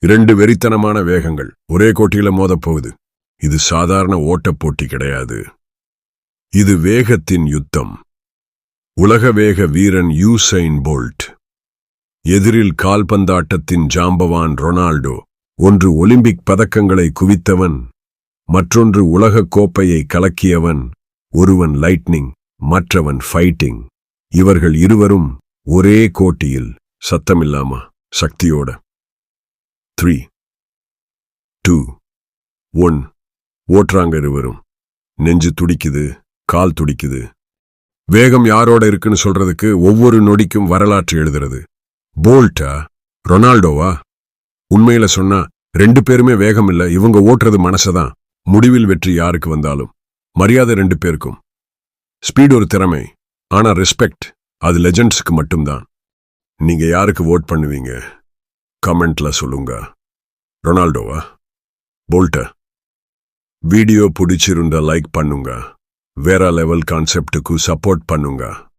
இரண்டு வெறித்தனமான வேகங்கள் ஒரே கோட்டியில மோதப்போகுது. இது சாதாரண ஓட்டப் போட்டி கிடையாது. இது வேகத்தின் யுத்தம். உலக வேக வீரன் யூசைன் போல்ட் எதிரில் கால்பந்தாட்டத்தின் ஜாம்பவான் ரொனால்டோ. ஒன்று ஒலிம்பிக் பதக்கங்களை குவித்தவன், மற்றொன்று உலகக் கோப்பையை கலக்கியவன். ஒருவன் லைட்னிங், மற்றவன் ஃபைட்டிங். இவர்கள் இருவரும் ஒரே கோட்டியில், சத்தமில்லாமா, சக்தியோட. 3, 2, 1 ஓட்டுறாங்க இருவரும். நெஞ்சு துடிக்குது, கால் துடிக்குது. வேகம் யாரோட இருக்குன்னு சொல்றதுக்கு ஒவ்வொரு நொடிக்கும் வரலாற்று எழுதுறது. போல்ட்டா, ரொனால்டோவா? உண்மையில சொன்னா ரெண்டு பேருமே வேகம் இல்ல, இவங்க ஓட்டுறது மனசதான். முடிவில் வெற்றி யாருக்கு வந்தாலும் மரியாதை ரெண்டு பேருக்கும். ஸ்பீட் ஒரு திறமை, ஆனா ரெஸ்பெக்ட் அது லெஜண்ட்ஸ்க்கு மட்டும்தான். நீங்க யாருக்கு வோட் பண்ணுவீங்க? கமெண்ட்ல சொல்லுங்க. ரொனால்டோவா, போல்ட்டா? வீடியோ பிடிச்சிருந்தா லைக் பண்ணுங்க. வேற லெவல் கான்செப்டுக்கு சப்போர்ட் பண்ணுங்க.